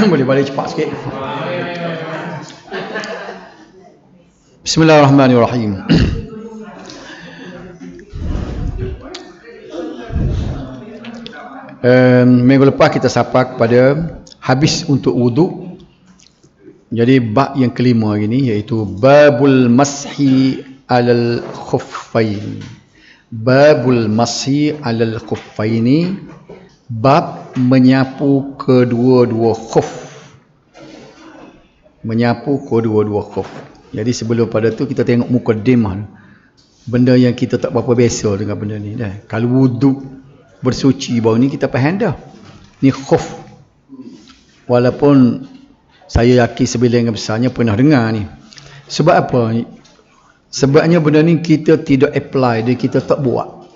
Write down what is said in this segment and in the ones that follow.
Boleh balik cepat sikit. Bismillahirrahmanirrahim. Minggu lepas kita sapa kepada habis untuk wuduk. Jadi bab yang kelima ini iaitu babul mashi alal khuffain. Babul mashi alal khuffaini, bab menyapu kedua-dua khuf. Menyapu kedua-dua khuf. Jadi sebelum pada tu kita tengok mukadimah. Benda yang kita tak berapa biasa dengan benda ni dah. Kalau wuduk bersuci baru ni kita faham dah. Ni khuf. Walaupun saya yakin sebilangan besarnya pernah dengar ni. Sebab apa? Sebabnya benda ni kita tidak apply dan kita tak buat.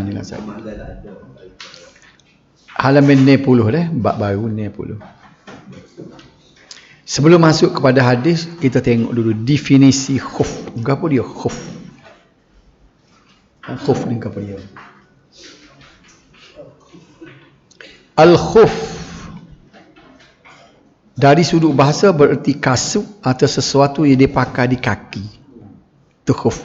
Dengan saya. Halaman 90 dah, bab baru 90. Sebelum masuk kepada hadis, kita tengok dulu definisi khuf. Apa dia khuf? Khuf ni apa dia? Al-khuf dari sudut bahasa bererti kasut atau sesuatu yang dipakai di kaki. Itu khuf.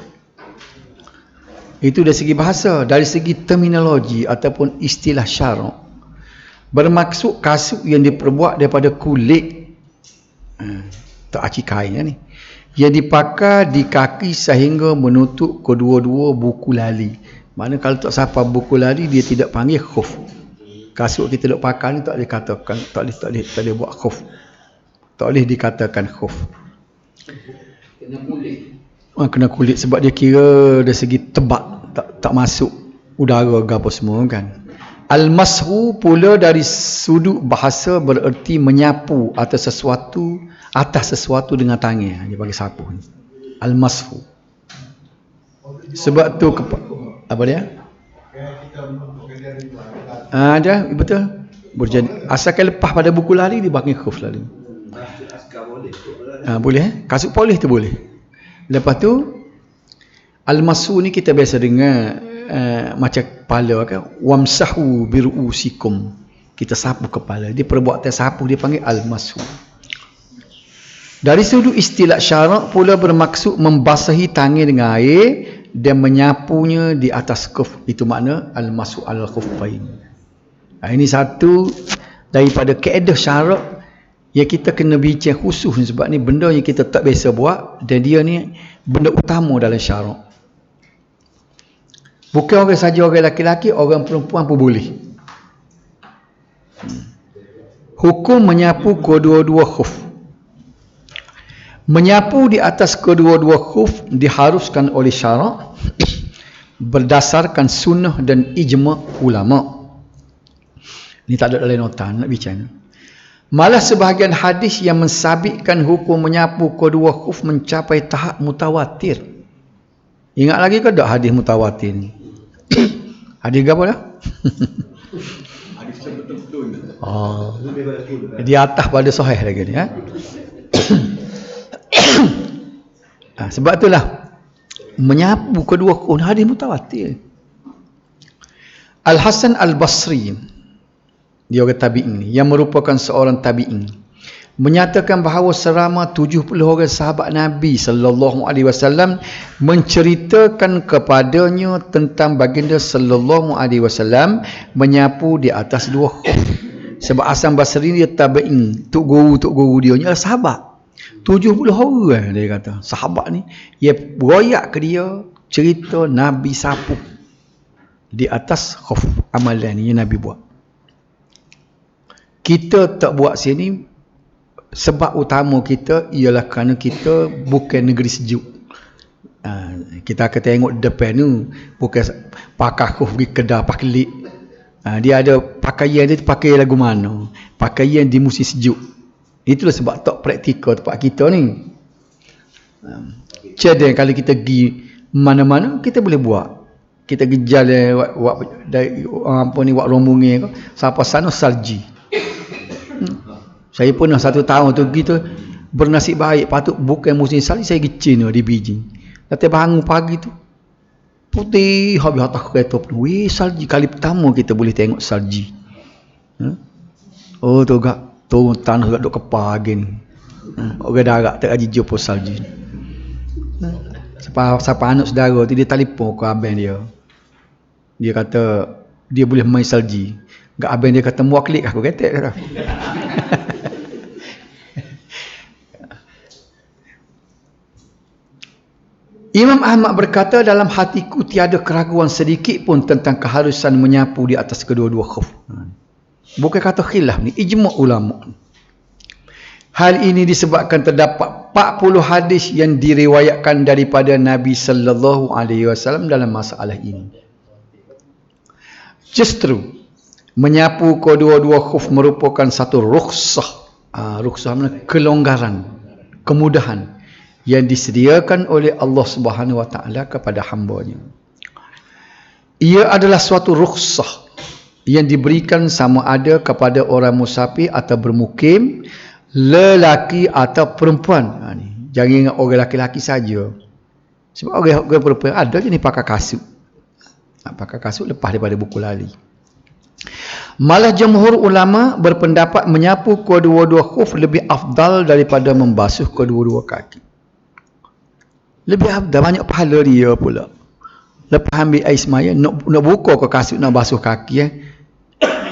Itu dari segi bahasa. Dari segi terminologi ataupun istilah syarak, bermaksud kasut yang diperbuat daripada kulit, tak aci kain ni, yang dipakai di kaki sehingga menutup kedua-dua buku lali. Mana kalau tak sampai buku lali, dia tidak panggil khuf. Kasut kita duk pakai ni tak boleh katakan, tak boleh buat khuf. Tak boleh dikatakan khuf. Kena kulit. Kena kulit sebab dia kira dari segi tebak, tak masuk udara ke apa semua kan. Al-mashu pula dari sudut bahasa bererti menyapu atas sesuatu dengan tangan. Dia bagi sapu ni. Al-mashu. Sebab tu apa dia? Ada betul. Asalkan lepas pada buku lari dia panggil khuf lari. Boleh kasut polis tu boleh. Lepas tu al-masu ni kita biasa dengar macam kepala kan, wamsahu biruusikum, kita sapu kepala. Dia perbuatan sapu dia panggil al-masu. Dari sudut istilah syarak pula bermaksud membasahi tangan dengan air dan menyapunya di atas khuf. Itu makna al-masu al-khuffain. Ini satu daripada kaedah syarak yang kita kena bincang khusus ni, sebab ni benda yang kita tak biasa buat dan dia ni benda utama dalam syarak. Bukan orang saja orang lelaki, orang perempuan pun boleh. Hukum menyapu kedua-dua khuf. Menyapu di atas kedua-dua khuf diharuskan oleh syarak berdasarkan sunnah dan ijma' ulama'. Ini tak ada dalam nota nak bincang. Malah sebahagian hadis yang mensabitkan hukum menyapu kedua khuf mencapai tahap mutawatir. Ingat lagi ke tak hadis mutawatir ni? Hadis apa dah? Hadis betul-betul. Di atas pada sahih lagi ni. Sebab itulah menyapu kedua khuf hadis mutawatir. Al-Hasan Al-Basri, dia orang tabi'in yang merupakan seorang tabi'in, menyatakan bahawa selama 70 orang sahabat Nabi sallallahu alaihi wasallam menceritakan kepadanya tentang baginda sallallahu alaihi wasallam menyapu di atas dua khuf. Sebab Hasan Basri dia tabi'in, tok guru dia adalah sahabat. 70 orang dia kata. Sahabat ni dia beroyak ke dia cerita Nabi sapu di atas khuf. Amalan ni yang Nabi buat. Kita tak buat sini sebab utama kita ialah kerana kita bukan negeri sejuk. Kita akan tengok depan tu bukan pakai khuf pergi kedai paklik. Dia ada pakaian dia pakai lagu mana? Pakaian di musim sejuk. Itulah sebab tak praktikal tempat kita ni. Jadi kalau kita pergi mana-mana kita boleh buat. Kita gejal buat rombongan sampai sana salji. Saya pernah 1 tahun tu gitu bernasib baik, patut bukan musim salji saya pergi China di Beijing. Datang bangun pagi tu putih habis atas kereta penuh. Salji kali pertama kita boleh tengok salji. Oh tu gak turun tanah gak duk kepagin. Orang darat tak aji jumpa salji. Siapa anak saudara tu dia telefon ke abang dia. Dia kata dia boleh main salji. Gak abang dia kata muak klik aku ketek kata. Imam Ahmad berkata dalam hatiku tiada keraguan sedikit pun tentang keharusan menyapu di atas kedua-dua khuf. Bukan kata khilaf ni, ijma' ulama. Hal ini disebabkan terdapat 40 hadis yang diriwayatkan daripada Nabi sallallahu alaihi wasallam dalam masalah ini. Justru menyapu kedua-dua khuf merupakan satu rukhsah. Rukhsah makna kelonggaran, kemudahan yang disediakan oleh Allah Subhanahu wa taala kepada hamba-Nya. Ia adalah suatu rukhsah yang diberikan sama ada kepada orang musafir atau bermukim, lelaki atau perempuan. Jangan ingat orang lelaki saja. Sebab orang perempuan ada je ni pakai kasut. Pakai kasut lepas daripada buku lali. Malah jumhur ulama berpendapat menyapu kedua-dua khuf lebih afdal daripada membasuh kedua-dua kaki. Lebih afdal, banyak pahala dia pula. Lepas ambil air semaya, nak buka ke kasut, nak basuh kaki.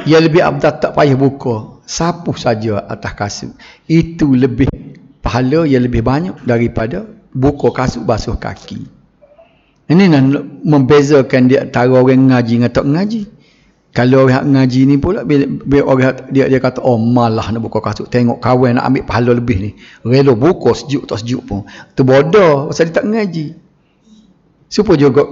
Yang lebih afdal tak payah buka. Sapu saja atas kasut. Itu lebih pahala yang lebih banyak daripada buka kasut, basuh kaki. Ini nak membezakan dia antara orang ngaji dengan tak ngaji. Kalau orang ngaji ni pula, bila orang dia kata, oh malah nak buka kasut, tengok kawan nak ambil pahala lebih ni, rela buka sejuk tak sejuk pun. Tu bodoh, pasal dia tak ngaji. Supaya juga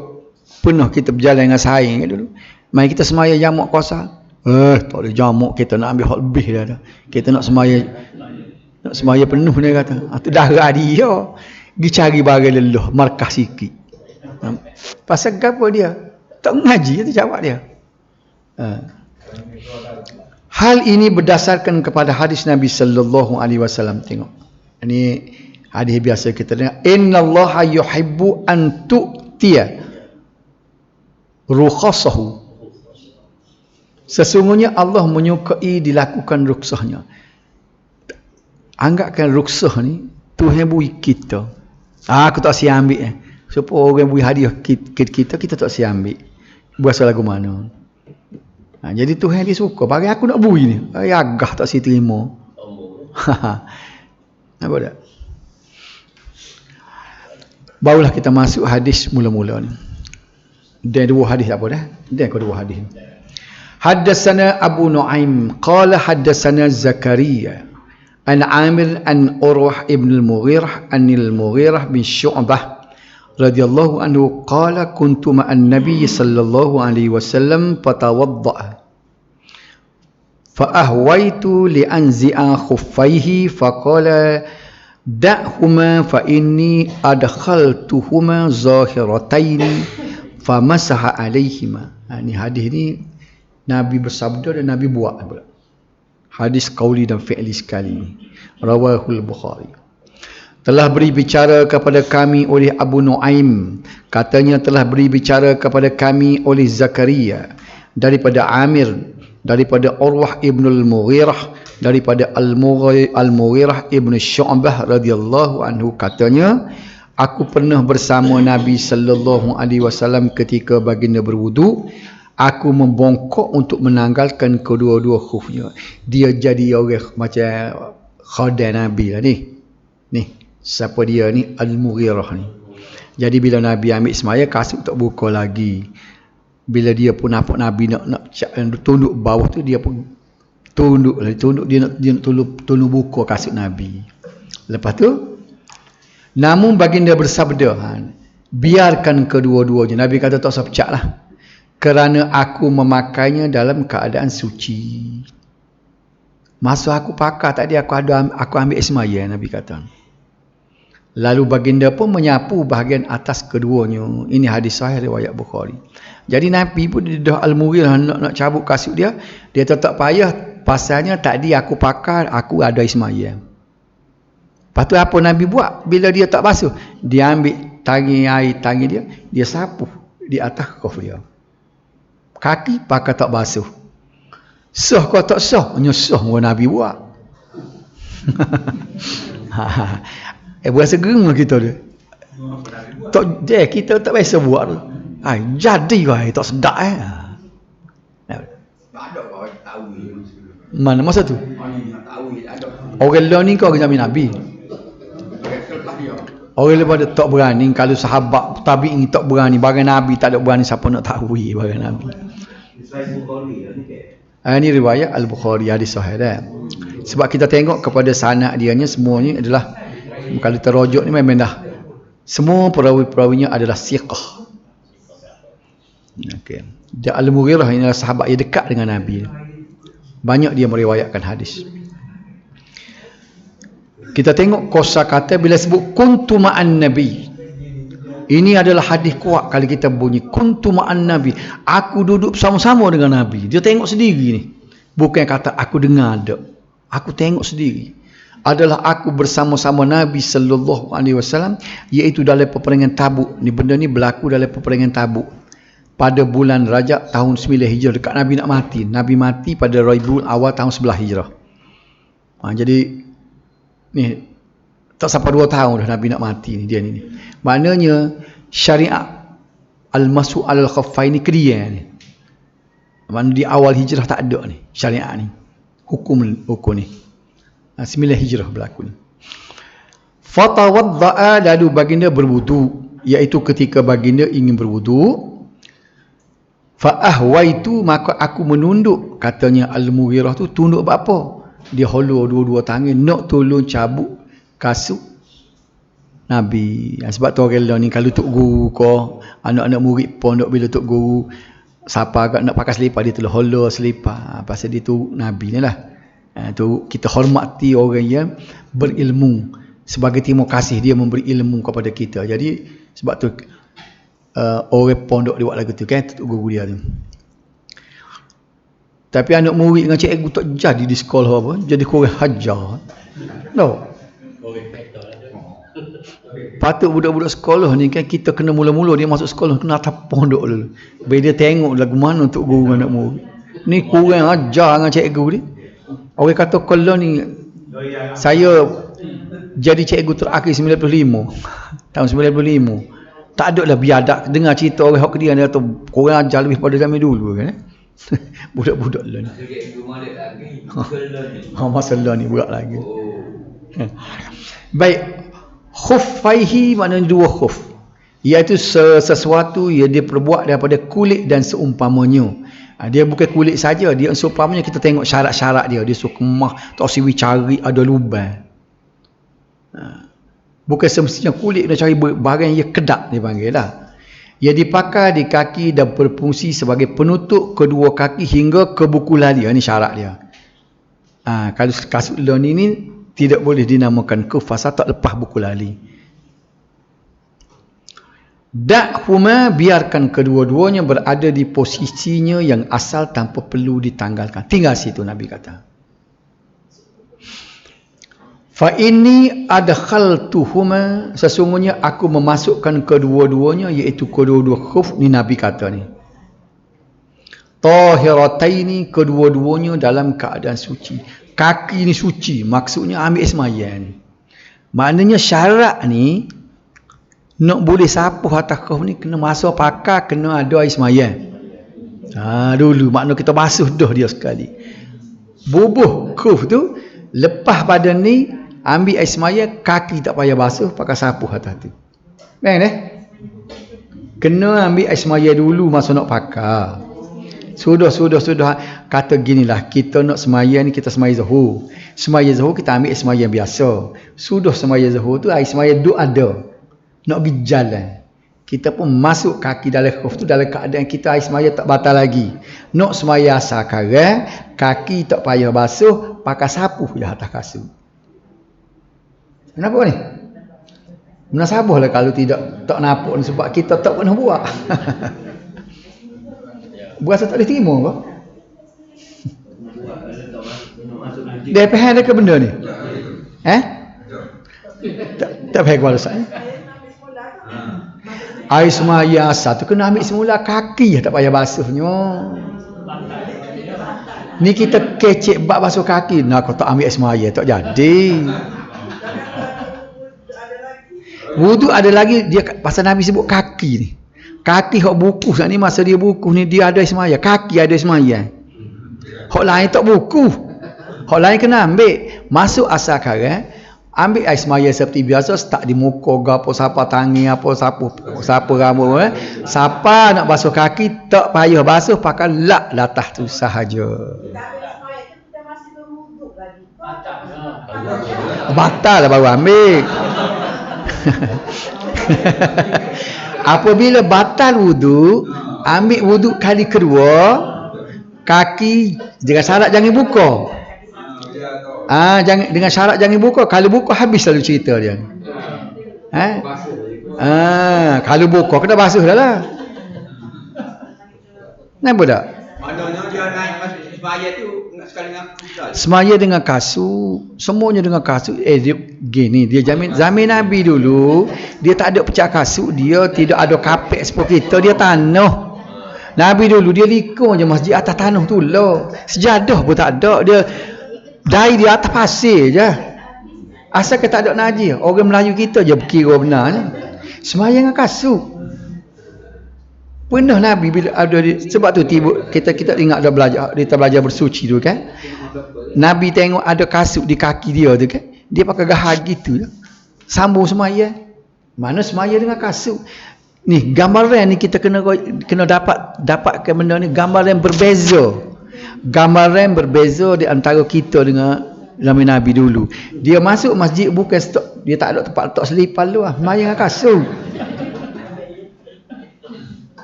pernah kita berjalan dengan saing dulu. Mari kita semaya jamak kuasa. Tak boleh jamak, kita nak ambil hak lebih dah. Kita nak semaya penuh dia kata. Tu darah dia. Dia cari barang leluh, markah sikit. Pasal apa dia? Tak ngaji, tu jawab dia. Hal ini berdasarkan kepada hadis Nabi sallallahu alaihi wasallam. Tengok. Ini hadis biasa kita dengar. Innallaha yuhibbu an tu'tiya rukhasahu. Sesungguhnya Allah menyukai dilakukan rukhsahnya. Anggapkan rukhsah ni Tuhan beri kita. Aku tak siap ambil. Supaya orang beri hadiah kita tak siap ambil. Berasa lagu mana? Jadi Tuhan dia suka. Bagi aku nak bui ni. Agak tak si terima. Apa tak? Barulah kita masuk hadis mula-mula ni. Dan dua hadis apa dah? Dan kedua hadis. Haddatsana Abu Nu'aim qala haddatsana Zakaria an Amir an Urwah ibn al-Mughirah anil Mughirah bin Syu'bah radhiyallahu anhu qala kuntu ma'an nabiy sallallahu alaihi wasallam fatawadda fa ahwaitu li anzi'a khuffaihi faqala da'huma fa inni adkhaltuhuma zahirataini famasaha alaihima. Ini hadis ni Nabi bersabda dan Nabi buat pula. Hadis qauli dan fi'li sekali ni. Rawahul Bukhari. Telah beri bicara kepada kami oleh Abu Nu'aim. Katanya telah beri bicara kepada kami oleh Zakaria. Daripada Amir. Daripada Urwah ibn al-Mughirah. Daripada Al-Mughirah ibn Syu'bah radhiyallahu anhu. Katanya, aku pernah bersama Nabi sallallahu alaihi wasallam ketika baginda berwudu. Aku membongkok untuk menanggalkan kedua-dua khufnya. Dia jadi orang macam khadan Nabi lah ni. Ni. Siapa dia ni? Al-Mughirah ni. Jadi bila Nabi ambil semaya, kasut tak buka lagi. Bila dia pun nampak Nabi nak tunduk bawah tu, dia pun tunduk dia nak tunduk buka kasut Nabi. Lepas tu, namun baginda bersabda, biarkan kedua-duanya. Nabi kata tak usah pecah lah. Kerana aku memakainya dalam keadaan suci. Masa aku pakai tadi aku ambil semaya, Nabi kata. Lalu baginda pun menyapu bahagian atas keduanya. Ini hadis sahih riwayat Bukhari. Jadi Nabi pun dah Al-Mughirah nak cabut kasut dia tetap payah. Pasalnya tadi aku pakai, aku ada semaya. Lepas tu apa Nabi buat? Bila dia tak basuh, dia ambil tangi dia sapu di atas khuf dia. Kaki pakai tak basuh. Sah kau tak sah, hanya sah orang Nabi buat. Berasa gerung kita dia. Tak kita tak biasa buat tu. Jadi kau tak sedap Mana masa tu? Orang lain ni kau zaman Nabi. Orang lepas tak berani, kalau sahabat tabi'in tak berani, barang Nabi tak ada berani, siapa nak tahu barang Nabi. Ini riwayat Al-Bukhari, hadis sahih dah. Sebab kita tengok kepada sanad dia nya semuanya adalah, kalau terujuk ni memang dah semua perawi-perawinya adalah siqah. Okey. Dia Al-Mughirah ini adalah sahabat yang dekat dengan Nabi. Banyak dia meriwayatkan hadis. Kita tengok kosakata bila sebut kuntu ma'an nabi. Ini adalah hadis kuat kalau kita bunyi kuntu ma'an nabi. Aku duduk bersama-sama dengan Nabi. Dia tengok sendiri ni. Bukan kata aku dengar ada. Aku tengok sendiri. Adalah aku bersama-sama Nabi sallallahu alaihi wasallam, iaitu dalam peperangan Tabuk. Ni benda ni berlaku dalam peperangan Tabuk. Pada bulan Rajab tahun 9 Hijrah, dekat Nabi nak mati. Nabi mati pada Rabiul Awal tahun 11 Hijrah. Jadi ni tak sampai 2 tahun dah Nabi nak mati ni dia ni. Maknanya syariat al-masu' al-khaffain ni kedia ni. Maknanya di awal hijrah tak ada ni syariat ni. Hukum ni. 9 Hijrah berlaku ni. Fatawadda'a, lalu baginda berwudu, iaitu ketika baginda ingin berwudu. Fa'ahwaitu, maka aku menunduk. Katanya Al-Mughirah tu tunduk buat apa? Dia holor dua-dua tangan nak tolong cabut kasut Nabi. Sebab tu orang lain ni kalau tok guru ko, anak-anak murid pondok bila tok guru siapa agak nak pakai selipar, dia telah holor selipar. Pasal dia tu Nabi ni lah. Tu kita hormati orang yang berilmu. Sebagai terima kasih dia memberi ilmu kepada kita. Jadi sebab tu orang pondok dia buat lagu tu kan, tok guru dia tu. Tapi anak murid dengan cikgu tak jadi di sekolah apa, jadi korang hajar. No. Patut budak-budak sekolah ni kan, kita kena mula-mula dia masuk sekolah kena atas pondok dulu. Biar dia tengok lagu mana untuk guru anak murid. Ni korang hajar dengan cikgu ni. Orang kata kalau ni saya jadi cikgu terakhir 95. Tahun 95. Tak ada lah biadab dengar cerita orang hak dia kata korang ajar lebih pada zaman dulu kan. Budak-budak lah ni. Masalah ni budak lagi. Baik. Khuffaihi maknanya dua khuf. Iaitu sesuatu yang dia perbuat daripada kulit dan seumpamanya. Dia bukan kulit saja, dia seumpamanya kita tengok syarat-syarat dia. Dia suka kemah, tak siwi cari ada lubang. Bukan semestinya kulit, dia cari barang yang kedap dia panggil lah. Ia dipakai di kaki dan berfungsi sebagai penutup kedua kaki hingga ke buku lali. Ini syarat dia. Kalau kasut lon ini tidak boleh dinamakan kuf, pasal tak lepas buku lali. Da'huma, biarkan kedua-duanya berada di posisinya yang asal tanpa perlu ditanggalkan. Tinggal situ Nabi kata. Fa inni adkhaltuhuma, sesungguhnya aku memasukkan kedua-duanya, iaitu kedua-dua khuf ni Nabi kata ni. Tahirataini, kedua-duanya dalam keadaan suci. Kaki ni suci, maksudnya ambil semayan. Maknanya syarat ni nak boleh sapuh atas khuf ni kena masuk pakai, kena ada air semayan. Dulu makna kita basuh dah dia sekali. Bubuh khuf tu lepas badan ni, ambil air semaya, kaki tak payah basuh, pakai sapu atas tu. Kena ambil air semaya dulu masa nak pakai. Sudah. Kata ginilah, kita nak semaya ni, kita semaya zuhur. Semaya zuhur kita ambil air semaya biasa. Sudah semaya zuhur tu, air semaya duk ada. Nak pergi jalan. Kita pun masuk kaki dalam khuf tu dalam keadaan kita air semaya tak batal lagi. Nak semaya asal sekarang, kaki tak payah basuh, pakai sapu je atas kasut. Kenapa ni? Menasabah lah kalau tidak tak nampak ni, sebab kita tak pernah buat. Berasa tak boleh terima apa? Dia faham ke benda ni? Tak faham kuala saya. Air semaya asal tu kena ambil semula kaki, tak payah basuhnya. Ni kita kecek bab basuh kaki. Nak kau tak ambil air semaya tak jadi. Wudu ada lagi dia pasal Nabi sebut kaki ni. Kaki hok buku ni masa dia buku ni dia ada air semaya. Kaki ada air semaya. Hok lain tak buku. Hok lain kena ambil. Masuk asal sekarang ambil air semaya seperti biasa, start di muka gapo siapa tangi apa siapa rambut siapa nak basuh kaki tak payah basuh pakai lak latah tu sahaja. Batal lah baru ambil. Apabila batal wudu, ambil wudu kali kedua, kaki dengan syarat jangan buka. Jangan dengan syarat jangan buka. Kalau buka habis lalu cerita dia. Kalau buka kena basuh dah lah. Nampak tak? Maknanya dia naik masuk semaya tu sekali dengan semaya dengan kasut, semuanya dengan kasut. Gini dia zaman Nabi dulu, dia tak ada pecah kasut, dia tidak ada kapek seperti kita, dia tanah. Nabi dulu dia likung je masjid atas tanah tu lah. Sejadah pun tak ada, dia dari di atas pasir je. Asal kita tak ada najis. Orang Melayu kita je kira benar ni. Semaya dengan kasut. Pernah Nabi bila ada sebab tu kita ingat dah belajar, kita belajar bersuci tu kan. Nabi tengok ada kasut di kaki dia tu kan. Dia pakai gahar gitu je. Sambung semaya. Mana semaya dengan kasut. Ni gambaran ni kita kena dapatkan benda ni, gambaran berbeza. Gambaran berbeza di antara kita dengan zaman Nabi dulu. Dia masuk masjid bukan dia tak ada tempat letak selipar lu lah. Semaya dengan kasut.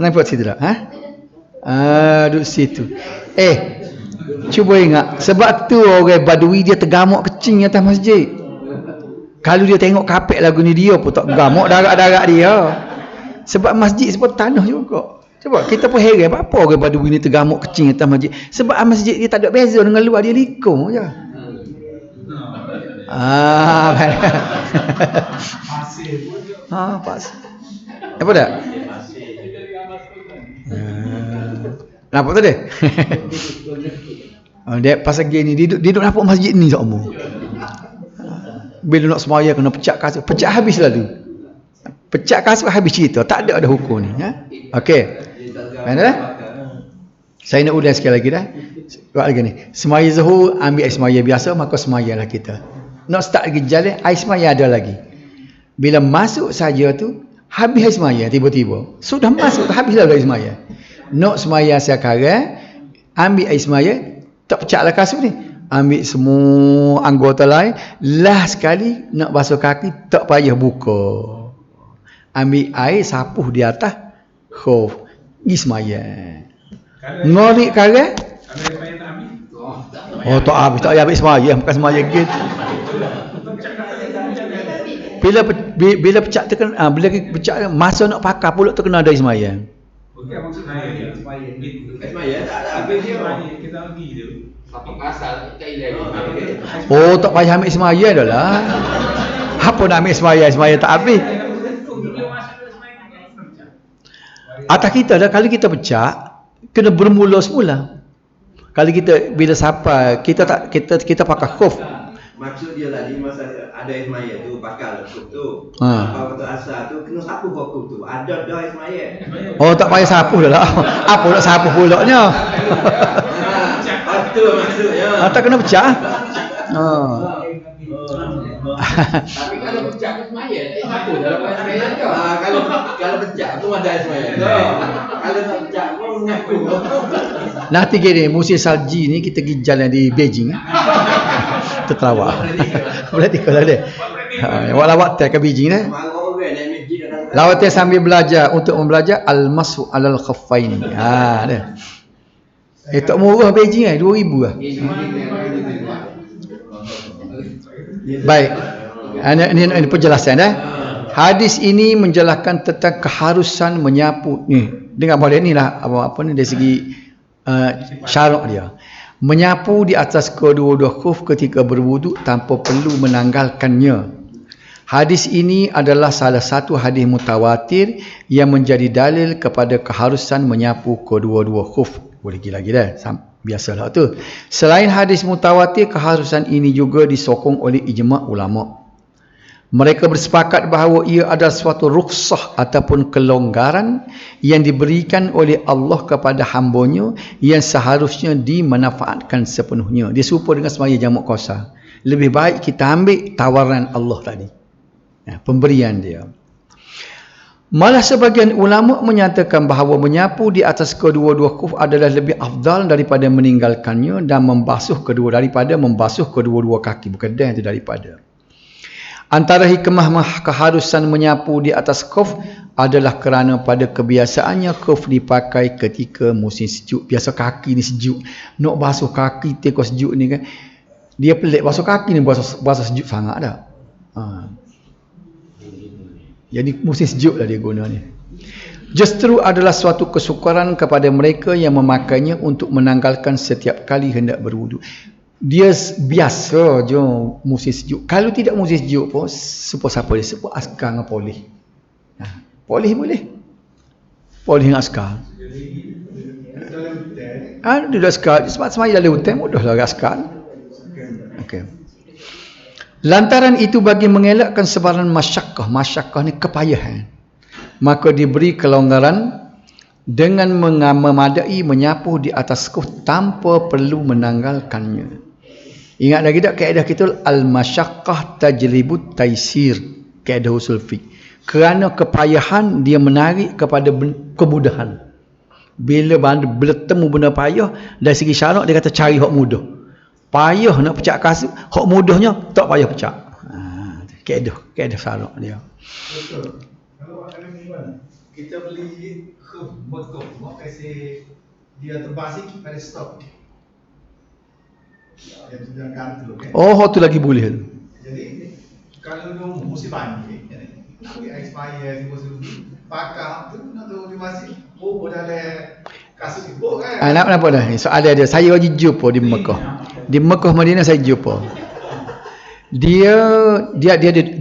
Nampak situ tak? Duduk situ. Cuba ingat. Sebab tu orang Badui dia tergamuk kecing atas masjid. Kalau dia tengok kapek lagu ni dia pun tak gamuk darat-darat dia. Sebab masjid seperti tanah juga. Cuba kita pun heran apa orang Badui ni tergamuk kecing atas masjid. Sebab masjid dia tak ada beza dengan luar, dia likung je. Pasir. Apa tak? Nampak tak dia? Dia pasal gini dia duduk nampak masjid ni semua. Bila nak semaya kena pecah kasut, pecah habis lah tu. Pecah kasut habis cerita, tak ada hukum ni. Okey. Mana? Saya nak ulang sekali lagi dah. Buat lagi ni. Semaya zuhur ambil air semaya biasa, maka semayalah kita. Nak start lagi jalan, air semaya ada lagi. Bila masuk saja tu habis air semaya tiba-tiba. Sudah masuk habislah air semaya. Nak semaya sekarang, ambil air semaya, tak pecahlah kasut ni. Ambil semua anggota lain, last sekali nak basuh kaki, tak payah buka. Ambil air, sapuh di atas, khuf, pergi semaya. Ngorik sekarang? Tak habis, tak payah ambil semaya, bukan semaya gitu. Bila pecah tu kan, bila pecah masa nak pakai pula tu kena ada semaya. Okey, maksud saya semaya tak ada habis dia. Kita pergi tu. Apa pasal tak lagi. Tak payah ambil semaya dah lah. Apa nak ambil semaya tak habis. Atas kita dah, kalau kita pecah kena bermula semula. Kalau kita bila sampai kita pakai khuf. Maksud dia tadi masa ada ismaya tu pakai khuf tu. Apa waktu asal tu kena sapu khuf tu. Ada dah ismaya. Tak payah sapu dah lah. Apa nak sapu pulaknya? Itu maksudnya. Tak kena pecah. Tapi kalau pecah ismaya, sapu dah lepas ismaya je. Kalau pecah tu ada ismaya. Kalau tak pecah pun mengaku. Nanti gini musim salji ni kita pergi jalan di Beijing. Tertawa. Boleh kalau dia. Lawat ke Beijing dah. Lawat sambil belajar untuk membelajar al-masu alal khaffain. Dah. Tak murah Beijing 2,000 lah. Baik. Ini penjelasan dah. Hadis ini menjelaskan tentang keharusan menyapu ni. Dengar boleh ni lah apa ni dari segi syarak dia. Menyapu di atas kedua-dua khuf ketika berwudu tanpa perlu menanggalkannya. Hadis ini adalah salah satu hadis mutawatir yang menjadi dalil kepada keharusan menyapu kedua-dua khuf. Boleh lagi dah. Biasalah tu. Selain hadis mutawatir, keharusan ini juga disokong oleh ijma' ulama'. Mereka bersepakat bahawa ia adalah suatu rukhsah ataupun kelonggaran yang diberikan oleh Allah kepada hambanya yang seharusnya dimanfaatkan sepenuhnya. Dia serupa dengan semaya jamak qasar. Lebih baik kita ambil tawaran Allah tadi. Pemberian dia. Malah sebagian ulama menyatakan bahawa menyapu di atas kedua-dua khuf adalah lebih afdal daripada meninggalkannya dan membasuh kedua-dua kaki. Bukan dan itu daripada. Antara hikmah keharusan menyapu di atas khuf adalah kerana pada kebiasaannya khuf dipakai ketika musim sejuk. Biasa kaki ni sejuk. Nak basuh kaki tengok sejuk ni kan. Dia pelik basuh kaki ni basuh sejuk sangat dah. Jadi musim sejuk lah dia guna ni. Justru adalah suatu kesyukuran kepada mereka yang memakainya untuk menanggalkan setiap kali hendak berwudu. Dia biasa je musim sejuk. Kalau tidak musim sejuk pun, siapa dia? Siapa askar dengan polis. Polis boleh. Polis dengan askar. Dia dah askar. Sebab semaya dalam hutan, mudahlah askar. Okey. Lantaran itu bagi mengelakkan sebaran masyakkah. Masyakkah ni kepayahan. Maka diberi kelonggaran dengan memadai menyapu di atas khuf tanpa perlu menanggalkannya. Ingat lagi tak kaedah kita al-masyakkah tajlibut taisir, kaedah usul fiqh. Kerana kepayahan dia menarik kepada kemudahan. Bila bertemu benda payah dari segi syarak dia kata cari hak mudah. Payah nak pecah kasut, hak mudahnya tak payah pecah. Kaedah syarak dia. Betul. Kalau ada gimana? Kita beli khuf motor, mak kasi dia terbasik pada stok. Yang sudah kartu kan. Oh, tu lagi boleh. Jadi kalau dia musim banjir, nak expire musim pakai tu nak tu di masjid. Oh, dalam kasut ibu kan. Nak dah. Soalan dia, saya wajib jumpa di Mekah. Di Mekah Madinah saya jumpa. Dia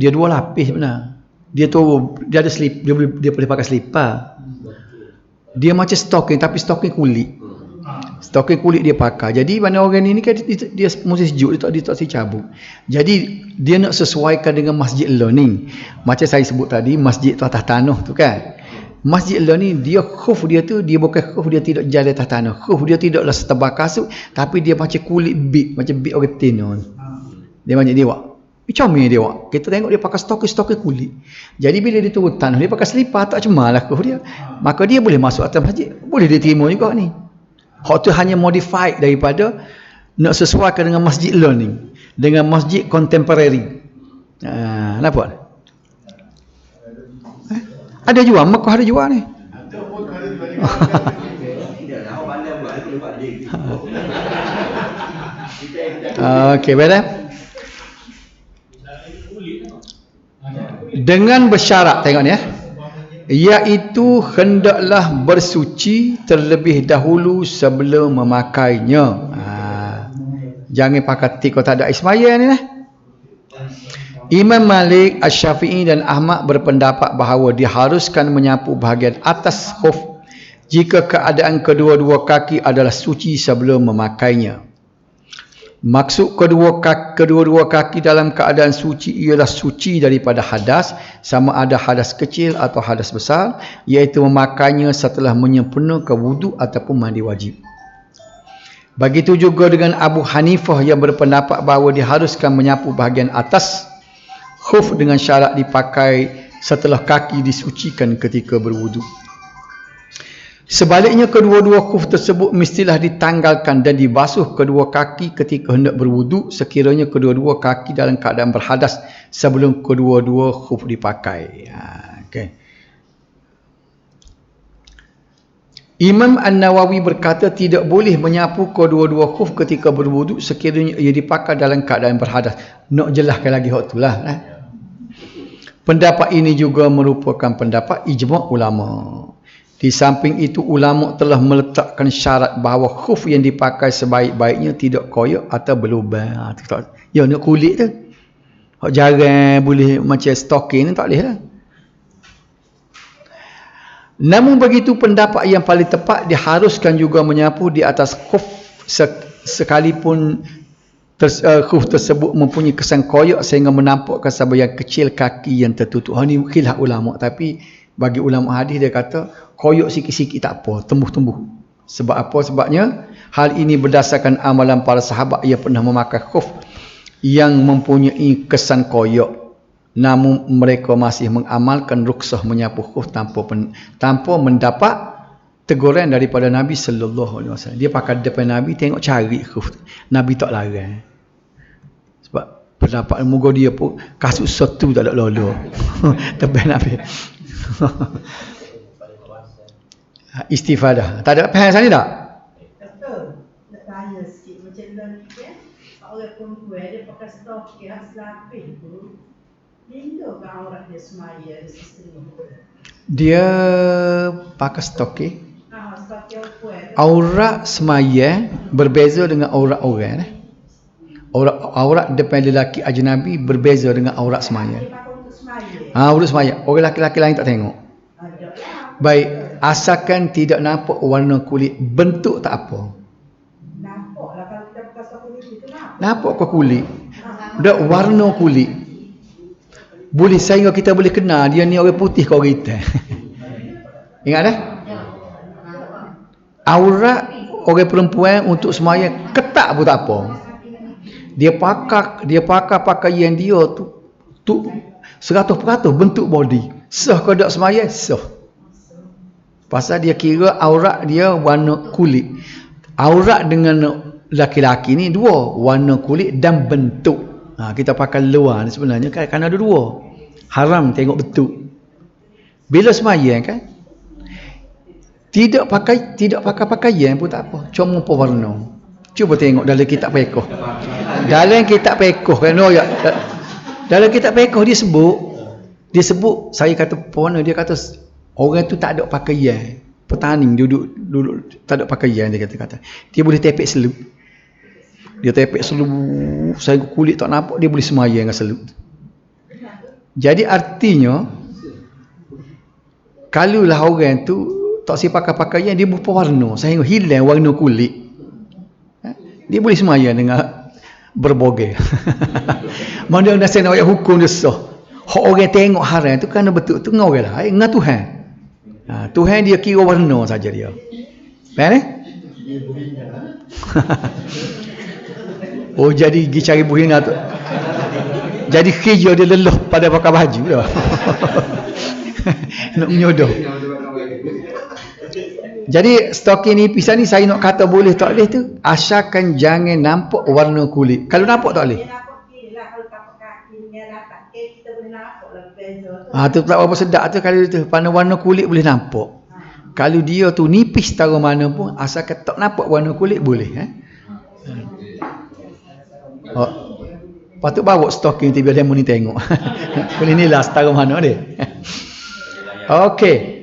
dua lapis sebenarnya. Dia ada slip, dia boleh pakai selipar. Dia macam stocking tapi stocking kulit. Stocking kulit dia pakai. Jadi mana orang ni kan dia musim sejuk dia tak cabut. Jadi dia nak sesuaikan dengan masjid learning. Macam saya sebut tadi masjid tu atas tanah tu kan. Masjid learning dia khuf dia tu dia bukan khuf dia tidak jalan atas tanah. Khuf dia tidaklah setebal kasut tapi dia macam kulit bit, macam bit orang tino. Dia macam dia buat. Comel dia buat. Kita tengok dia pakai stocking kulit. Jadi bila dia turun tanah dia pakai selipar tak cemalah khuf dia. Maka dia boleh masuk atas masjid. Boleh dia terima juga ni. Hak tu hanya modified daripada nak sesuaikan dengan masjid learning, dengan masjid contemporary. Nampak? Ada jual, Mekah ada jual ni. Ada pun ada jual. Tidak tahu pandai buat itu buat dia. Okey, baiklah. Dengan bersyarat, tengok ni ya. Iaitu hendaklah bersuci terlebih dahulu sebelum memakainya. Jangan pakai tiko tak ada ismaya ni lah. Imam Malik, Asy-Syafi'i dan Ahmad berpendapat bahawa diharuskan menyapu bahagian atas khuf jika keadaan kedua-dua kaki adalah suci sebelum memakainya. Maksud kedua-dua kaki dalam keadaan suci ialah suci daripada hadas, sama ada hadas kecil atau hadas besar, iaitu memakainya setelah menyempurnakan wudu ataupun mandi wajib. Begitu juga dengan Abu Hanifah yang berpendapat bahawa diharuskan menyapu bahagian atas khuf dengan syarat dipakai setelah kaki disucikan ketika berwudu. Sebaliknya kedua-dua khuf tersebut mestilah ditanggalkan dan dibasuh kedua kaki ketika hendak berwudu sekiranya kedua-dua kaki dalam keadaan berhadas sebelum kedua-dua khuf dipakai. Okay. Imam An-Nawawi berkata tidak boleh menyapu kedua-dua khuf ketika berwudu sekiranya ia dipakai dalam keadaan berhadas. Nak jelaskan lagi hak itulah. Pendapat ini juga merupakan pendapat ijma' ulama. Di samping itu ulama telah meletakkan syarat bahawa khuf yang dipakai sebaik-baiknya tidak koyak atau berlubang. Ya nak kulit tu. Hak jarang boleh macam stocking ni tak boleh lah. Namun begitu pendapat yang paling tepat diharuskan juga menyapu di atas khuf sekalipun khuf tersebut mempunyai kesan koyak sehingga menampakkan sebahagian kecil kaki yang tertutup. Ini khilaf ulama, tapi bagi ulama hadis dia kata koyak sikit-sikit tak apa, tumbuh-tumbuh. Sebab apa? Sebabnya hal ini berdasarkan amalan para sahabat yang pernah memakai khuf yang mempunyai kesan koyak, namun mereka masih mengamalkan rukhsah menyapu khuf tanpa mendapat teguran daripada Nabi sallallahu alaihi wasallam. Dia pakai depan Nabi, tengok cari khuf. Nabi tak larang. Sebab pendapat moga dia pun kasut satu tak ada lolo. Depan Nabi. Istifadah. Tak ada faham sana tak? Betul. Nak tanya sikit macam ni kan. Orang perempuan dia pakai stok yang selapis tu. Hingga ke aurat dia semaya di sistem tu. Dia pakai stoki. Stok yang kuat. Aurat semaya berbeza dengan aurat orang. Aurat depan lelaki ajnabi berbeza dengan aurat semaya. Dia pakai untuk semaya. Aurat semaya. Orang lelaki lain tak tengok. Ada lah. Baik, asalkan tidak nampak warna kulit, bentuk tak apa. Nampak lah kalau kita pakai stok kulit itu nampak. Nampak ke kulit? Dak warna kulit. Boleh sehingga kita boleh kenal dia ni orang putih ke orang hitam. Ingat dah? Aurat orang perempuan untuk semaya ketat pun tak apa. Dia pakai pakaian dia tu 100% bentuk body. Sah ke tak semaya? Sah. Pasal dia kira aurat dia warna kulit. Aurat dengan laki-laki ni dua, warna kulit dan bentuk. Kita pakai luar ni sebenarnya kan ada dua. Haram tengok bentuk. Bila sembahyang kan tidak pakai pakaian pun tak apa, cuma pewarna. Cuba tengok dalam kitab fiqh. Dalam kitab fiqh kan dalam kitab fiqh dia sebut saya kata pewarna, dia kata orang tu tak ada pakaian. Petani duduk tak ada pakaian, dia kata. Dia boleh tepek seluk. Dia tepek seluk, saya kulit tak nampak, dia boleh sembahyang dengan seluk. Jadi artinya kalaulah orang tu tak si pakai pakaian, dia berwarna sehingga hilang warna kulit, dia boleh sembahyang dengan berbogel. Mana nak saya nak hukum dia sah. Hak orang tengok haram tu kerana betul tu dengan orang lain, dengan Tuhan. Tuhan dia kira warna saja dia. Faham eh? Oh, jadi pergi cari buhina tu. Jadi kerja dia lelah pada pakai baju dah. Nak menyodoh. Jadi stokin ni pisang ni saya nak kata boleh tak boleh tu, asalkan jangan nampak warna kulit. Kalau nampak tak boleh. Dia nampak kiri lah, kalau tapak kaki dengan latak kita boleh nampak lah beza tu. Tu tak apa sedap tu kalau tu. Pada warna kulit boleh nampak. Kalau dia tu nipis taruh mana pun, asalkan tak nampak warna kulit boleh. Patut bawa stokin tu biar demo ni tengok. Boleh nilai taruh mana dia. Okey.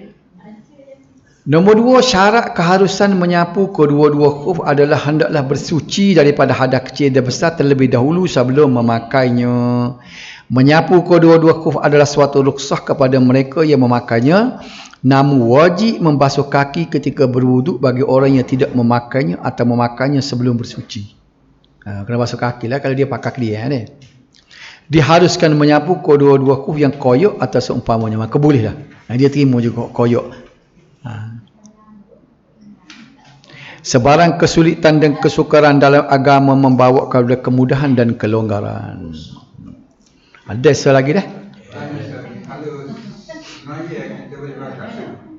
Nombor 2, syarat keharusan menyapu kedua-dua khuf adalah hendaklah bersuci daripada hadas kecil dan besar terlebih dahulu sebelum memakainya. Menyapu kedua-dua khuf adalah suatu rukhsah kepada mereka yang memakainya, namun wajib membasuh kaki ketika berwuduk bagi orang yang tidak memakainya atau memakainya sebelum bersuci. Kena basuh kaki lah kalau dia pakai dia ni. Diharuskan menyapu kedua-dua khuf yang koyak atau seumpamanya, maka bolehlah. Dia terima juga koyak. Sebarang kesulitan dan kesukaran dalam agama membawa kepada kemudahan dan kelonggaran. Ada satu lagi dah? Kalau semaya kita boleh pakai.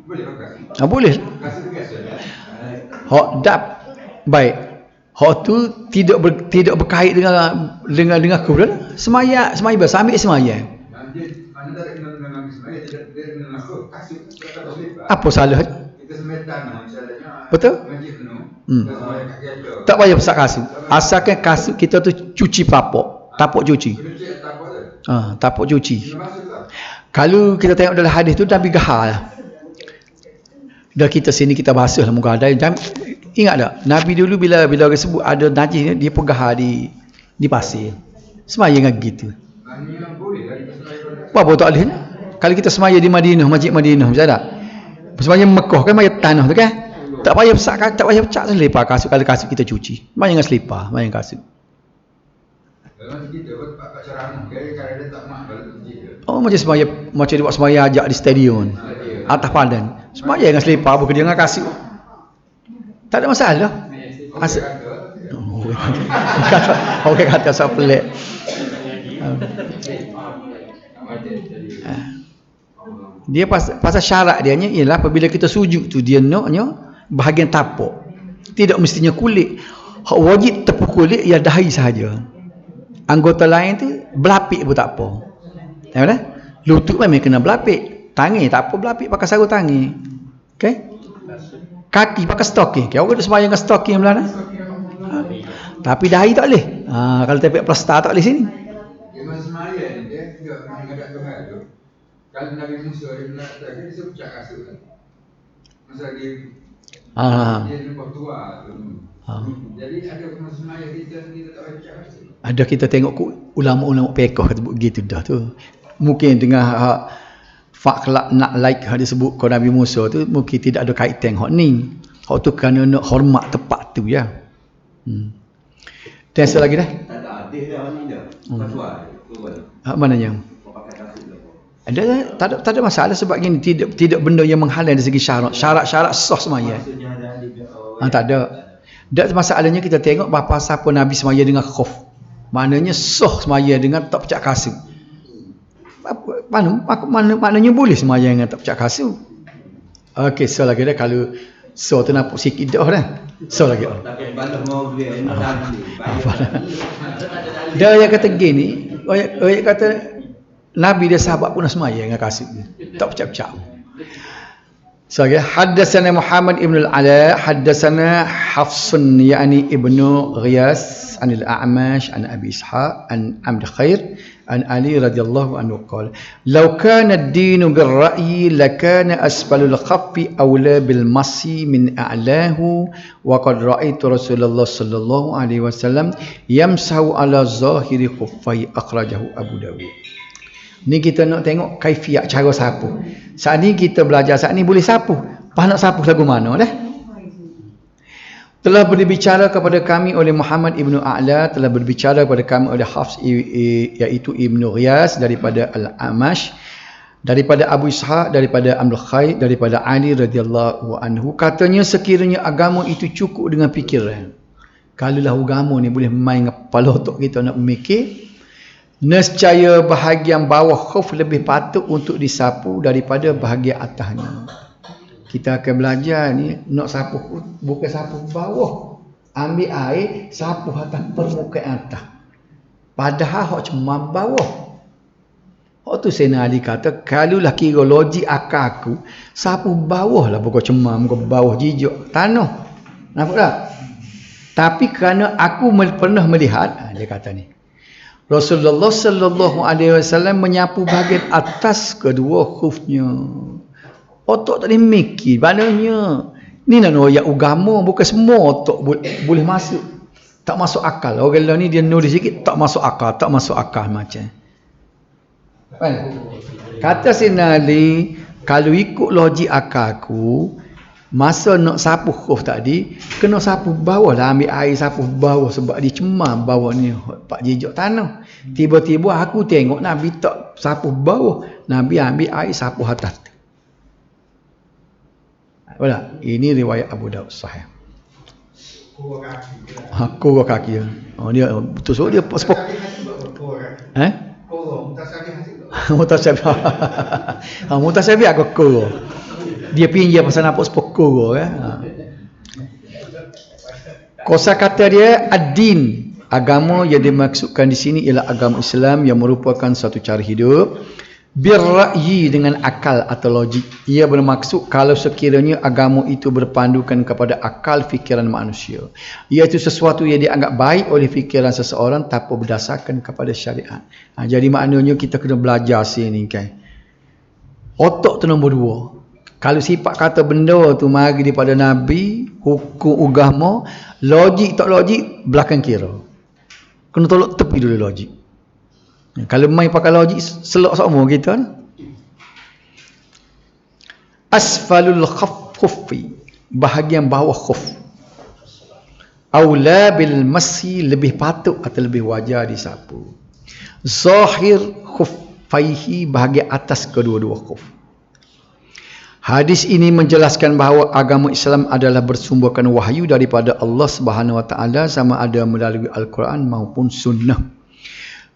Boleh pakai. Boleh. Kasut biasa. Hak dap baik. Hak tu tidak berkait dengan kubur. Semaya biasa ambil semaya. Anda tak kena ambil semaya, tidak kena masuk kasut. Apa salah? Kita semaya tanah misalnya. Betul? Majlis penuh. Kita semaya kaki aja. Tak payah besar kasut. Asalkan kasut kita tu cuci tapak cuci. Cuci tapak tu. Tapak cuci. Kena masuk tak? Kalau kita tengok dalam hadis tu Nabi gahal. Dah kita sini kita basuh lah muka ada. Ingat tak? Nabi dulu bila orang sebut ada najis dia pun gahal di pasir. Semaya dengan gitu. Yang boleh lah kita semaya. Apa tak boleh? Kalau kita semaya di Madinah, Masjid Madinah macam tak? Semaya Mekah kan macam tanah tu kan? Tak payah besar selipar kasut kalau kasut kita cuci. Main dengan selipar, main dengan kasut. Kalau kita buat pak ceramah, kalau dia tak mak kalau kita. Oh macam dia buat semaya ajak di stadium. Atas padan. Semaya dengan selipar bukan dia dengan kasut. Tak ada masalah. Asal Okey kata saya pelik. Dia pasal syarat dia ialah apabila kita sujud tu dia naknya bahagian tapak. Tidak mestinya kulit. Hak wajib tepuk kulit ia dahi sahaja. Anggota lain tu berlapik pun tak apa. Tahu dah? Lutut memang kena berlapik. Tangan tak apa berlapik pakai sarung tangan. Okey? Kaki pakai stocking. Kau ada sembahyang dengan stocking belah dah. Tapi dahi tak boleh. Kalau tepek plastar tak boleh sini. Dia masa semaya dia enggak menghadap Tuhan tu. Kalau Nabi Musa dia nak dia suruh pecah kasut kan. Masa dia dia nampak tua tu. Jadi ada masa semaya kita tak boleh pecah kasut. Ada kita tengok ulama-ulama pekoh kata begitu dah tu. Mungkin dengan fakhlak nak like dia sebut kau Nabi Musa tu mungkin tidak ada kaitan hak ni. Hak tu kerana nak hormat tempat tu ya. Dan satu lagi dah. Tak ada adil dah ni dah. Fatwa. Mananya? Tak ada masalah sebab ini tidak benda yang menghalang dari segi syarat. Syarat-syarat sah semaya. Tak ada. Dan masalahnya kita tengok bapa siapa Nabi semaya dengan khauf. Maknanya sah semaya dengan tak pecah kasut. Maknanya boleh semaya dengan tak pecah kasut. Okey, so lagi dah kalau so tu nampak sikit dah dah. So lagi. Dia yang kata gini, orang kata Nabi dia sahabat pun semaya dengan kasut dia. Tak pecah-pecah. So lagi haddatsana Muhammad ibn al-Ala, haddatsana Hafsun yani ibnu Ghiyas anil A'mash an Abi Ishaq an Amr Khair an Ali radhiyallahu anhu qala law kana ad-din bil ra'yi lakana asfalul khaffi awla bil masi min a'lahu wa qad ra'aitu Rasulullah sallallahu alaihi wasallam yamsahu ala zahiri khuffai akhrajahu Abu Dawud. Ni kita nak tengok kaifiat cara sapu. Saat ni kita belajar saat ni boleh sapu. Pas nak sapu lagu mana dah? Telah berbicara kepada kami oleh Muhammad ibnu A'la, telah berbicara kepada kami oleh Hafs iaitu Ibnu Ghiyas daripada Al-Amash, daripada Abu Ishaq, daripada Amr Khair, daripada Ali radhiyallahu anhu, katanya sekiranya agama itu cukup dengan fikiran. Kalaulah agama ni boleh main dengan kepala otak kita nak memikir, nescaya bahagian bawah khuf lebih patut untuk disapu daripada bahagian atasnya. Kita akan belajar ni nak sapu bukan sapu bawah. Ambil air sapu atas permukaan atas. Padahal hak cuma bawah. Hak tu Sayyidina Ali kata kalau lah kira logik akal aku sapu bawah lah bukan cemam ke bawah jijak tanah. Nampak tak? Tapi kerana aku pernah melihat dia kata ni Rasulullah sallallahu alaihi wasallam menyapu bahagian atas kedua khufnya. Otak tak boleh mikir. Maknanya ni nak noyak agama bukan semua otak boleh masuk. Tak masuk akal. Orang ni dia nulis sikit tak masuk akal macam. Kan? Kata Sayyidina Ali, kalau ikut logik akalku, masa nak sapu khuf tadi, kena sapu bawah lah, ambil air sapu bawah sebab dia cemam bawah ni pak jejak tanah. Tiba-tiba aku tengok Nabi tak sapu bawah, Nabi ambil air sapu atas. Betul? Ini riwayat Abu Daud sahih. Kurang kaki dia. Oh dia tusuk dia sepok. Mutasabih. Mutasabih agak kurang. Dia pinjam pasal nampak sepok kurang Kosakata dia ad-din. Agama yang dimaksudkan di sini ialah agama Islam yang merupakan satu cara hidup birra'yi dengan akal atau logik. Ia bermaksud kalau sekiranya agama itu berpandukan kepada akal fikiran manusia, iaitu sesuatu yang dianggap baik oleh fikiran seseorang tanpa berdasarkan kepada syariat. Jadi maknanya kita kena belajar sini kan. Otak tu nombor 2. Kalau sifat kata benda tu mari daripada Nabi, hukum agama, logik tak logik belakang kira. Kena tolak tepi dulu logik. Kalau main pakai logik selok semua kita. Asfalul khuffi. bahagian bawah khuf. Aula bil masi, lebih patut atau lebih wajar disapu. Zahir khuffaihi, bahagian atas kedua-dua khuf. Hadis ini menjelaskan bahawa agama Islam adalah bersumberkan wahyu daripada Allah Subhanahu Wa Taala, sama ada melalui Al-Quran maupun sunnah.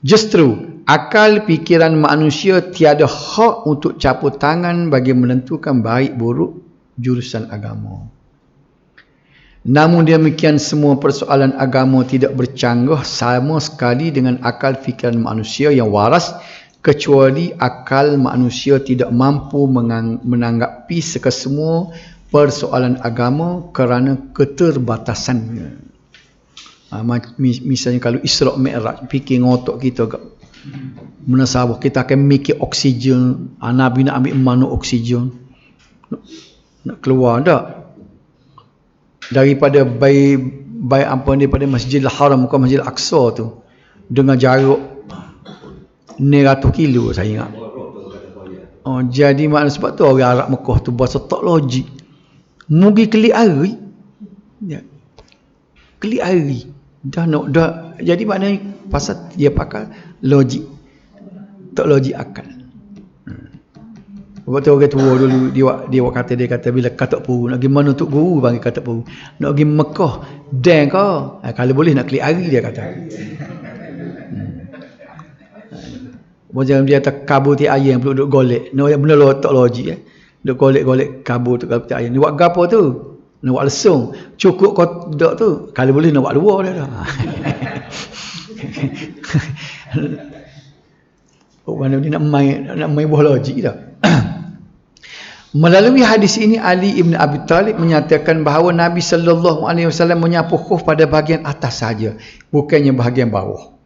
Justru akal fikiran manusia tiada hak untuk campur tangan bagi menentukan baik buruk jurusan agama. Namun demikian, semua persoalan agama tidak bercanggah sama sekali dengan akal fikiran manusia yang waras, kecuali akal manusia tidak mampu menanggapi kesemua persoalan agama kerana keterbatasannya. Misalnya kalau Isra' Mi'raj, fikir ngotok kita menasabah, kita akan mikir oksigen, Nabi nak ambil mana oksigen, nak keluar tak daripada daripada Masjidil Haram ke Masjidil Aqsa tu dengan jarak 900 kilo saya ingat. Jadi makna sebab tu orang Arab Mekah tu bahasa tak logik. Mugi kelik hari. Ya. Kelik hari. Dah jadi maknanya pasal dia pakai logik. Tak logik akal. Sebab tu orang tua dulu dia kata bila katak puru nak pergi mana untuk guru panggil katak puru. Nak pergi Mekah dan kau kalau boleh nak kelik hari dia kata. Macam dia tak kabur ti ayam perlu duk golek. Benda tak logik Duk golek kabur tu kabur ti ayam. Ni buat gapo tu? Nak buat lesung. Cukup kau dok tu. Kalau boleh nak buat luar dah dah. Mana dia nak main buah logik dah. Melalui hadis ini, Ali ibn Abi Talib menyatakan bahawa Nabi SAW menyapu khuf pada bahagian atas saja, bukannya bahagian bawah.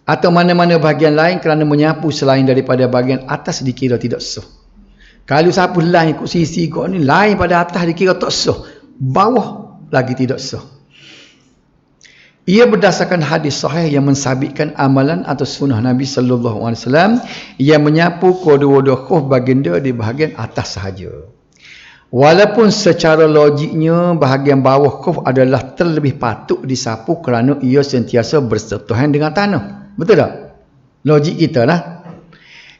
Atau mana-mana bahagian lain, kerana menyapu selain daripada bahagian atas dikira tidak sah. Kalau sapu lain ikut sisi kau ni, lain pada atas dikira tak sah, bawah lagi tidak sah. Ia berdasarkan hadis sahih yang mensabitkan amalan atau sunnah Nabi SAW yang menyapu kedua-dua khuf baginda di bahagian atas sahaja. Walaupun secara logiknya bahagian bawah khuf adalah terlebih patut disapu kerana ia sentiasa bersentuhan dengan tanah. Betul tak? Logik kita lah.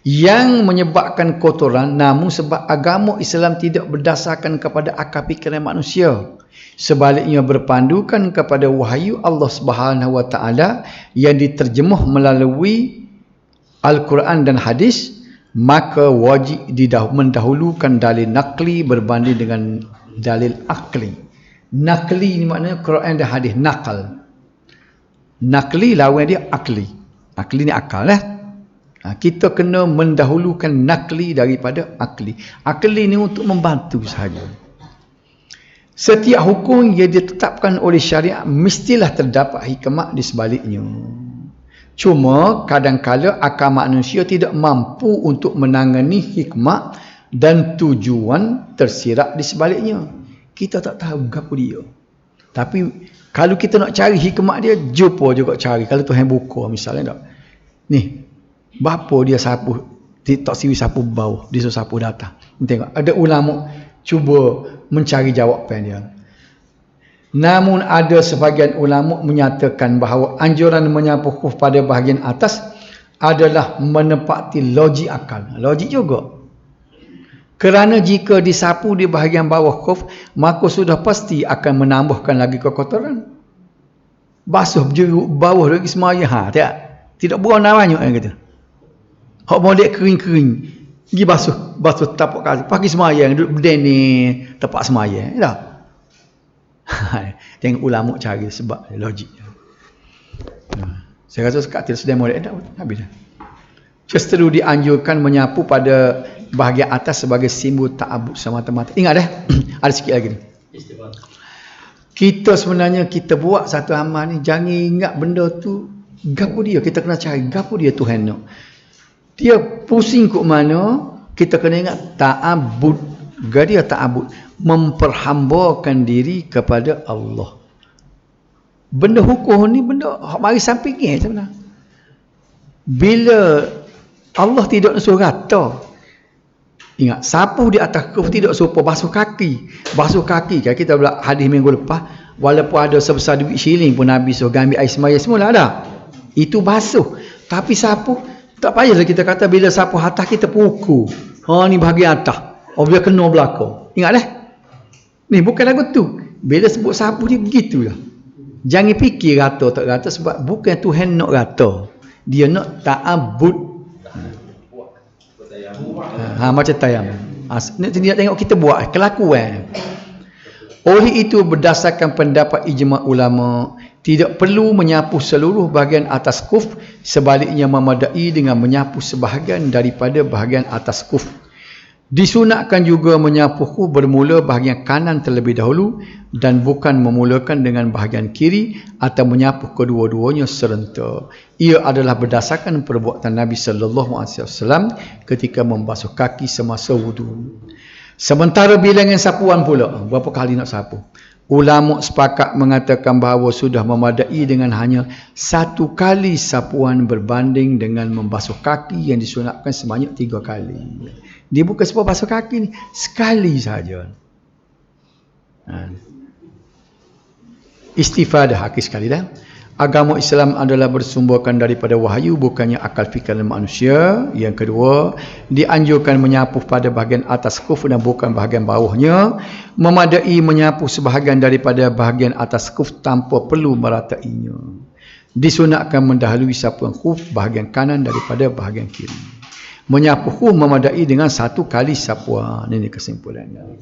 Yang menyebabkan kotoran, namun sebab agama Islam tidak berdasarkan kepada akal fikiran manusia. Sebaliknya berpandukan kepada wahyu Allah Subhanahu Wa Taala yang diterjemuh melalui Al-Quran dan hadis, maka wajib mendahulukan dalil nakli berbanding dengan dalil akli. Nakli ni maknanya Quran dan hadis, nakal. Nakli lawan dia akli. Akli ni akal kita kena mendahulukan nakli daripada akli. Akli ni untuk membantu sahaja. Setiap hukum yang ditetapkan oleh syariat mestilah terdapat hikmah di sebaliknya. Cuma kadang-kala akal manusia tidak mampu untuk menangani hikmah dan tujuan tersirat di sebaliknya. Kita tak tahu apa dia. Tapi kalau kita nak cari hikmah dia, jumpa juga cari. Kalau Tuhan buka misalnya tak. Ni, bapa dia sapu, tak siwi sapu bawah, dia suruh sapu datang. Tengok, ada ulama cuba mencari jawapan dia. Namun ada sebahagian ulama menyatakan bahawa anjuran menyapu khuf pada bahagian atas adalah menepati logik akal. Logik juga. Kerana jika disapu di bahagian bawah khuf, maka sudah pasti akan menambahkan lagi kekotoran. Basuh jeruk bawah lagi semaya. Tidak buang namanya kata. Hak molek kering-kering, pergi basuh tapak kaki, pagi semayang, duduk berdeni tapak semayang, tak? Tengok ulama cari sebab logik. Saya rasa sekat tidak sedang molek dah, habis dah. Justru dianjurkan menyapu pada bahagian atas sebagai simbol ta'abud semata-mata. Ingat dah, ada sikit lagi ni. Kita sebenarnya kita buat satu amal ni, jangan ingat benda tu gapo dia, kita kena cari gapo dia Tuhan nak. Dia pusing ke mana, kita kena ingat ta'abud. Dia ta'abud, memperhambakan diri kepada Allah. Benda hukum ni benda mari sampingnya sebenarnya. Bila Allah tidak suruh rata, Ingat, sapu di atas kuf tidak serupa basuh kaki. Basuh kaki kan kita pula hadis minggu lepas, walaupun ada sebesar duit shilling pun Nabi suruh ambil air semaya semula ada. Itu basuh. Tapi sapu tak payahlah kita kata bila sapu atas kita pukul. Ha ni bahagian atas. Oh bila kena belakang. Ingatlah. Ni bukan lagu tu. Bila sebut sapu dia begitulah. Jangan fikir rata tak rata sebab bukan Tuhan nak rata. Dia nak ta'abbud. Macam tayam. Dia tengok kita buat kelakuan. Oleh itu berdasarkan pendapat ijma' ulama, tidak perlu menyapu seluruh bahagian atas kuf, sebaliknya memadai dengan menyapu sebahagian daripada bahagian atas kuf. Disunatkan juga menyapu kuf bermula bahagian kanan terlebih dahulu dan bukan memulakan dengan bahagian kiri atau menyapu kedua-duanya serentak. Ia adalah berdasarkan perbuatan Nabi sallallahu alaihi wasallam ketika membasuh kaki semasa wudu. Sementara bilangan sapuan pula, berapa kali nak sapu? Ulama sepakat mengatakan bahawa sudah memadai dengan hanya 1 kali sapuan berbanding dengan membasuh kaki yang disunatkan sebanyak 3 kali. Dia bukan sebab basuh kaki ni, sekali saja. Istifadah akhir sekali dah. Agama Islam adalah bersumberkan daripada wahyu, bukannya akal fikiran manusia. Yang kedua, dianjurkan menyapu pada bahagian atas kuf dan bukan bahagian bawahnya. Memadai menyapu sebahagian daripada bahagian atas kuf tanpa perlu meratainya. Disunatkan mendahului sapuan kuf bahagian kanan daripada bahagian kiri. Menyapu kuf memadai dengan 1 kali sapuan. Ini kesimpulannya.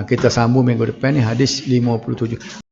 Kita sambung minggu depan ni hadis 57.